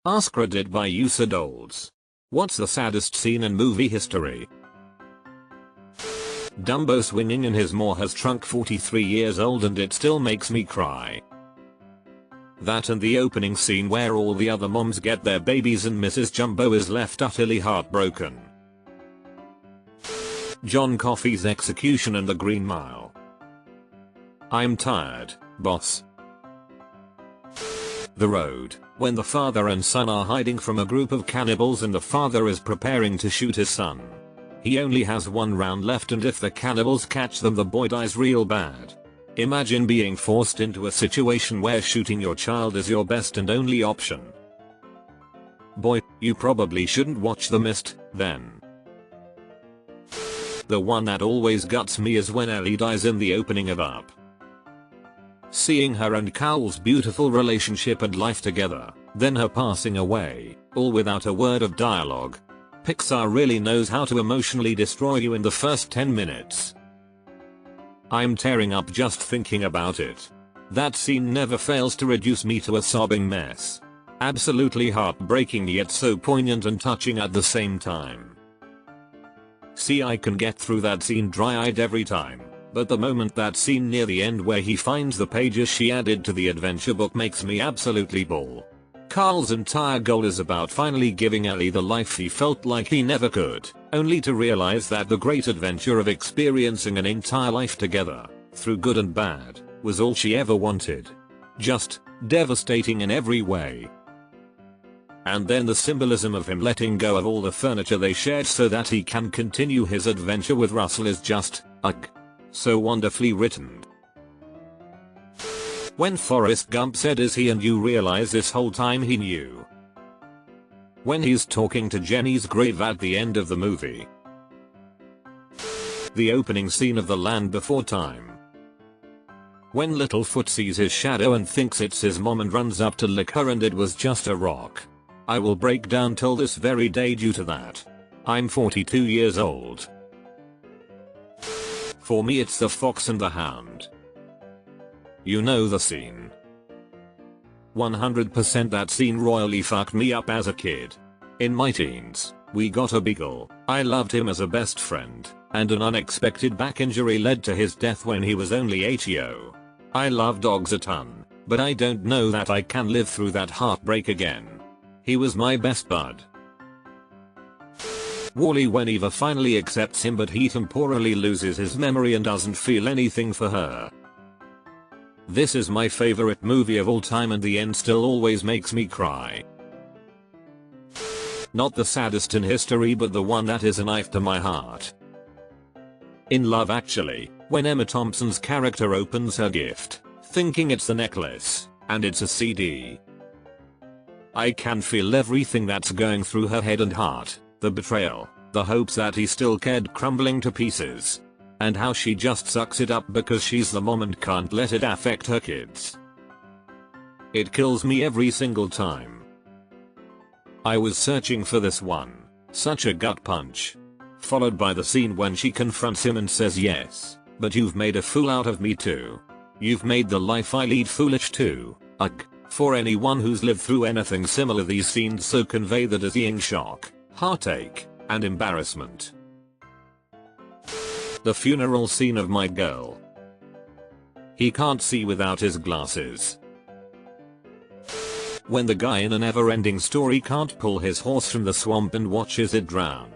Ask Reddit by user Dolls. What's the saddest scene in movie history? Dumbo swinging in his maw has trunk 43 years old and it still makes me cry. That and the opening scene where all the other moms get their babies and Mrs. Jumbo is left utterly heartbroken. John Coffey's execution in the Green Mile. I'm tired, boss. The Road, when the father and son are hiding from a group of cannibals and the father is preparing to shoot his son. He only has one round left and if the cannibals catch them the boy dies real bad. Imagine being forced into a situation where shooting your child is your best and only option. Boy, you probably shouldn't watch The Mist, then. The one that always guts me is when Ellie dies in the opening of Up. Seeing her and Cowell's beautiful relationship and life together, then her passing away, all without a word of dialogue. Pixar really knows how to emotionally destroy you in the first 10 minutes. I'm tearing up just thinking about it. That scene never fails to reduce me to a sobbing mess. Absolutely heartbreaking yet so poignant and touching at the same time. See, I can get through that scene dry-eyed every time, but the moment that scene near the end where he finds the pages she added to the adventure book makes me absolutely bawl. Carl's entire goal is about finally giving Ellie the life he felt like he never could, only to realize that the great adventure of experiencing an entire life together, through good and bad, was all she ever wanted. Just devastating in every way. And then the symbolism of him letting go of all the furniture they shared so that he can continue his adventure with Russell is just, ugh, so wonderfully written. When Forrest Gump said is he and you realize this whole time he knew. When he's talking to Jenny's grave at the end of the movie. The opening scene of The Land Before Time. When Littlefoot sees his shadow and thinks it's his mom and runs up to lick her and it was just a rock. I will break down till this very day due to that. I'm 42 years old. For me it's The Fox and the Hound. You know the scene. 100% that scene royally fucked me up as a kid. In my teens, we got a beagle. I loved him as a best friend, and an unexpected back injury led to his death when he was only 8-year. I love dogs a ton, but I don't know that I can live through that heartbreak again. He was my best bud. Wall-E when Eva finally accepts him but he temporarily loses his memory and doesn't feel anything for her. This is my favorite movie of all time and the end still always makes me cry. Not the saddest in history but the one that is a knife to my heart. In Love Actually, when Emma Thompson's character opens her gift, thinking it's the necklace, and it's a CD. I can feel everything that's going through her head and heart, the betrayal, the hopes that he still cared crumbling to pieces. And how she just sucks it up because she's the mom and can't let it affect her kids. It kills me every single time. I was searching for this one. Such a gut punch. Followed by the scene when she confronts him and says yes, but you've made a fool out of me too. You've made the life I lead foolish too. Ugh. For anyone who's lived through anything similar these scenes so convey the dizzying shock, heartache, and embarrassment. The funeral scene of My Girl. He can't see without his glasses. When the guy in a never-ending story can't pull his horse from the swamp and watches it drown.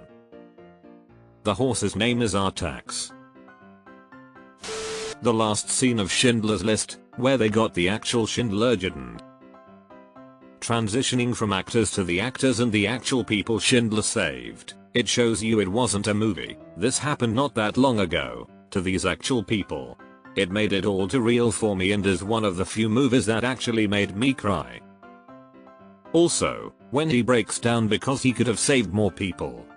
The horse's name is Artax. The last scene of Schindler's List, where they got the actual Schindler legend. Transitioning from actors to the actors and the actual people Schindler saved. It shows you it wasn't a movie, this happened not that long ago, to these actual people. It made it all too real for me and is one of the few movies that actually made me cry. Also, when he breaks down because he could have saved more people.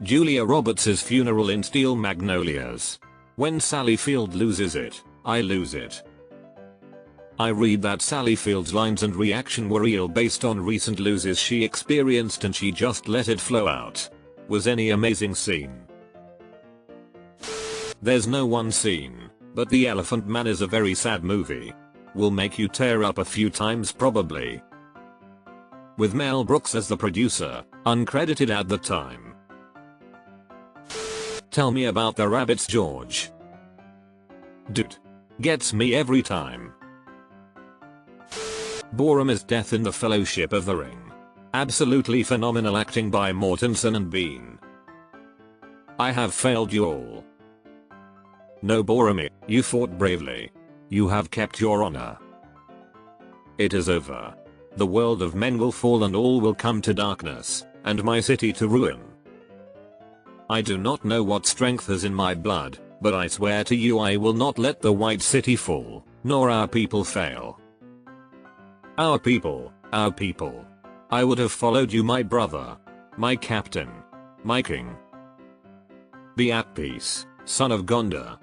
Julia Roberts' funeral in Steel Magnolias. When Sally Field loses it, I lose it. I read that Sally Field's lines and reaction were real based on recent losses she experienced and she just let it flow out. Was any amazing scene? There's no one scene, but The Elephant Man is a very sad movie. Will make you tear up a few times probably. with Mel Brooks as the producer, uncredited at the time. Tell me about the rabbits, George. Dude. Gets me every time. Borom's death in the Fellowship of the Ring. Absolutely phenomenal acting by Mortensen and Bean. I have failed you all. No, Boromir, you fought bravely. You have kept your honor. It is over. The world of men will fall and all will come to darkness, and my city to ruin. I do not know what strength is in my blood, but I swear to you I will not let the White City fall, nor our people fail. Our people, our people. I would have followed you, my brother, my captain, my king. Be at peace, son of Gondor.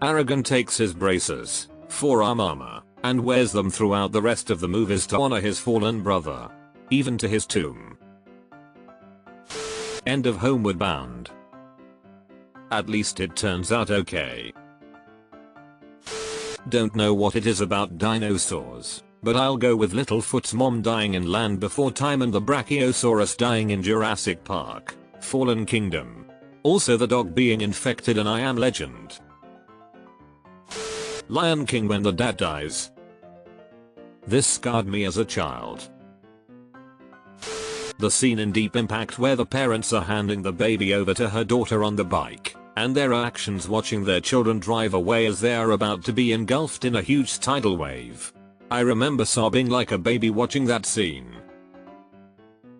Aragorn takes his braces, forearm armor, and wears them throughout the rest of the movies to honor his fallen brother. Even to his tomb. End of Homeward Bound. At least it turns out okay. Don't know what it is about dinosaurs, but I'll go with Littlefoot's mom dying in Land Before Time and the Brachiosaurus dying in Jurassic Park, Fallen Kingdom. Also the dog being infected in I Am Legend. Lion King when the dad dies. This scarred me as a child. The scene in Deep Impact where the parents are handing the baby over to her daughter on the bike, and their actions watching their children drive away as they are about to be engulfed in a huge tidal wave. I remember sobbing like a baby watching that scene.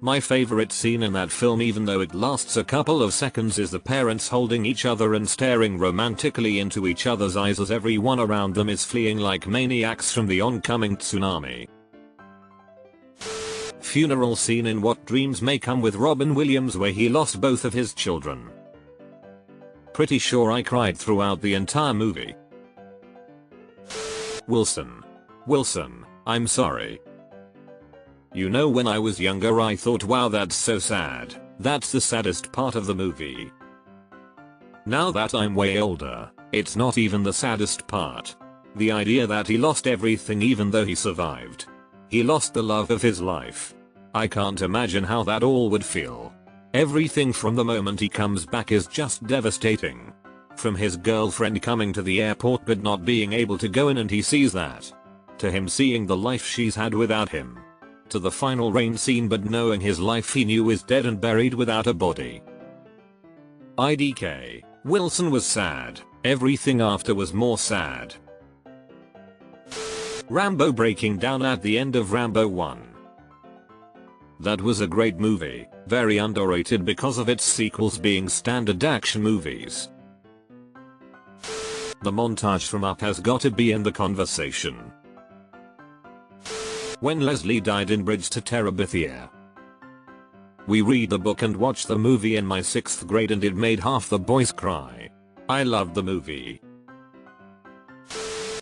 My favorite scene in that film, even though it lasts a couple of seconds, is the parents holding each other and staring romantically into each other's eyes as everyone around them is fleeing like maniacs from the oncoming tsunami. Funeral scene in What Dreams May Come with Robin Williams where he lost both of his children. Pretty sure I cried throughout the entire movie. Wilson. Wilson, I'm sorry. You know, when I was younger I thought, wow, that's so sad, that's the saddest part of the movie. Now that I'm way older, it's not even the saddest part. The idea that he lost everything even though he survived. He lost the love of his life. I can't imagine how that all would feel. Everything from the moment he comes back is just devastating. From his girlfriend coming to the airport but not being able to go in and he sees that. To him seeing the life she's had without him. To the final rain scene but knowing his life he knew is dead and buried without a body. IDK. Wilson was sad. Everything after was more sad. Rambo breaking down at the end of Rambo 1. That was a great movie, very underrated because of its sequels being standard action movies. The montage from Up has gotta be in the conversation. When Leslie died in Bridge to Terabithia. We read the book and watched the movie in my 6th grade and it made half the boys cry. I loved the movie.